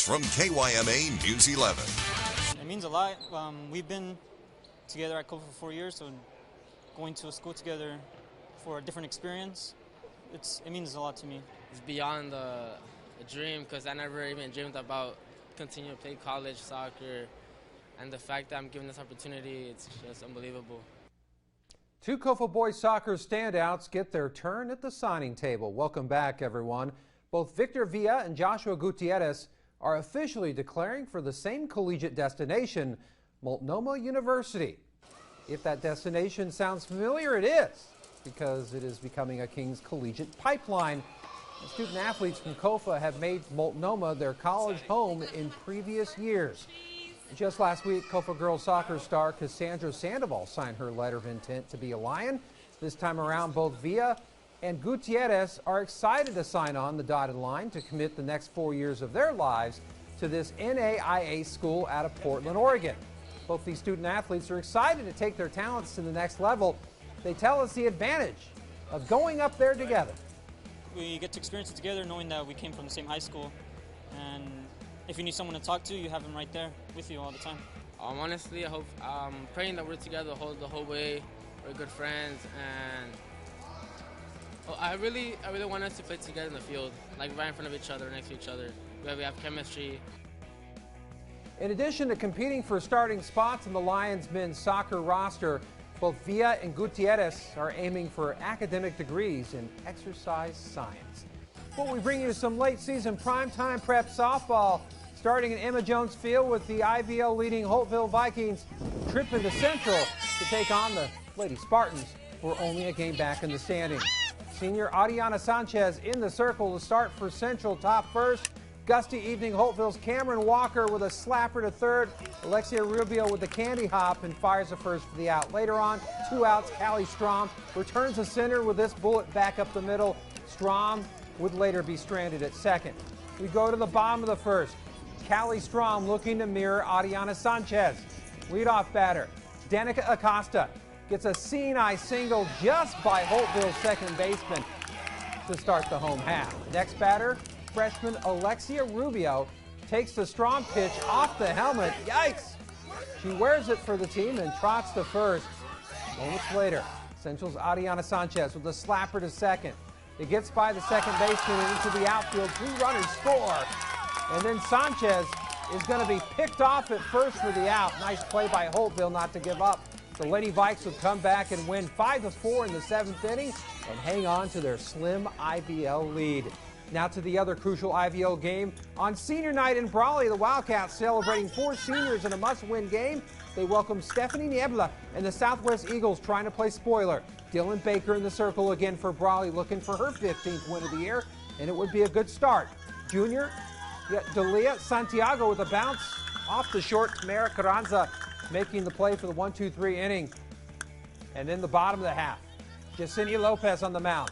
from KYMA News 11. It means a lot. We've been together at COFA for 4 years, so going to a school together for a different experience, it means a lot to me. It's beyond a dream, because I never even dreamed about continuing to play college soccer, and the fact that I'm given this opportunity, it's just unbelievable. Two COFA boys soccer standouts get their turn at the signing table. Welcome back, everyone. Both Victor Villa and Joshua Gutierrez are officially declaring for the same collegiate destination, Multnomah University. If that destination sounds familiar, it is, because it is becoming a King's collegiate pipeline. The student athletes from COFA have made Multnomah their college home in previous years. Just last week, COFA girls soccer star Cassandra Sandoval signed her letter of intent to be a Lion. This time around, both Villa and Gutierrez are excited to sign on the dotted line to commit the next 4 years of their lives to this NAIA school out of Portland, Oregon. Both these student athletes are excited to take their talents to the next level. They tell us the advantage of going up there together. We get to experience it together, knowing that we came from the same high school, and if you need someone to talk to, you have them right there with you all the time. Honestly, I'm praying that we're together the whole way. We're good friends, and I really want us to play together in the field, like right in front of each other, next to each other. We have chemistry. In addition to competing for starting spots in the Lions men's soccer roster, both Villa and Gutierrez are aiming for academic degrees in exercise science. Well, we bring you some late season primetime prep softball, starting in Emma Jones Field with the IVL leading Holtville Vikings trip into Central to take on the Lady Spartans, who are only a game back in the standings. Senior Adriana Sanchez in the circle to start for Central top first. Gusty evening, Holtville's Cameron Walker with a slapper to third. Alexia Rubio with the candy hop and fires the first for the out. Later on, 2 outs, Callie Strom returns to center with this bullet back up the middle. Strom would later be stranded at second. We go to the bottom of the first. Callie Strom looking to mirror Adriana Sanchez. Leadoff batter, Danica Acosta gets a seeing-eye single just by Holtville's second baseman to start the home half. Next batter, freshman Alexia Rubio takes the strong pitch off the helmet. Yikes! She wears it for the team and trots to first. Moments later, Central's Adriana Sanchez with a slapper to second. It gets by the second baseman and into the outfield. 2 runners score. And then Sanchez is going to be picked off at first for the out. Nice play by Holtville not to give up. The Lady Vikes would come back and win 5-4 in the 7th inning and hang on to their slim IVL lead. Now to the other crucial IVL game. On senior night in Brawley, the Wildcats celebrating 4 seniors in a must-win game. They welcome Stephanie Niebla and the Southwest Eagles trying to play spoiler. Dylan Baker in the circle again for Brawley, looking for her 15th win of the year, and it would be a good start. Junior Delia Santiago with a bounce off the short. Tamara Carranza making the play for the 1-2-3 inning. And in the bottom of the half, Yesenia Lopez on the mound.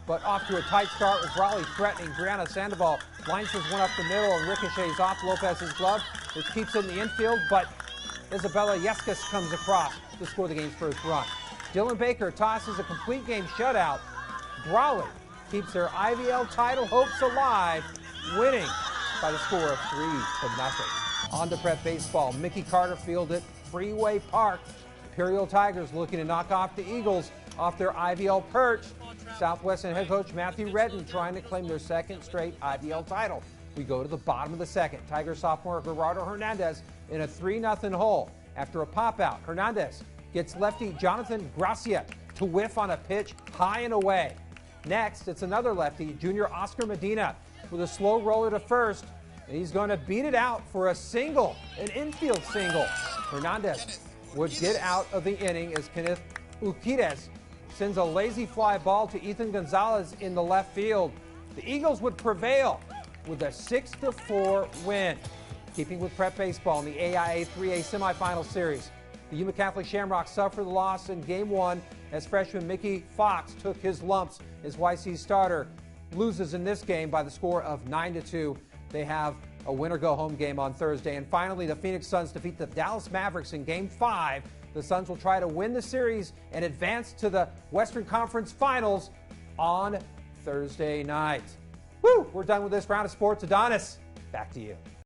But off to a tight start with Brawley threatening. Brianna Sandoval lines this one up the middle and ricochets off Lopez's glove, which keeps it in the infield, but Isabella Yescas comes across to score the game's first run. Dylan Baker tosses a complete game shutout. Brawley keeps their IVL title hopes alive, winning by the score of 3-0. On to prep baseball. Mickey Carter Field at Freeway Park. Imperial Tigers looking to knock off the Eagles off their IVL perch. Southwestern head coach Matthew Redden trying to claim their 2nd straight IVL title. We go to the bottom of the 2nd. Tiger sophomore Gerardo Hernandez in a 3-0 hole. After a pop-out, Hernandez gets lefty Jonathan Gracia to whiff on a pitch high and away. Next, it's another lefty, junior Oscar Medina, with a slow roller to first, and he's going to beat it out for a single, an infield single. Hernandez would get out of the inning as Kenneth Uquires sends a lazy fly ball to Ethan Gonzalez in the left field. The Eagles would prevail with a 6-4 win. Keeping with prep baseball in the AIA 3A semifinal series, the Yuma Catholic Shamrocks suffered the loss in Game 1 as freshman Mickey Fox took his lumps as YC starter loses in this game by the score of 9-2. They have a win-or-go-home game on Thursday. And finally, the Phoenix Suns defeat the Dallas Mavericks in Game 5. The Suns will try to win the series and advance to the Western Conference Finals on Thursday night. Woo! We're done with this round of sports. Adonis, back to you.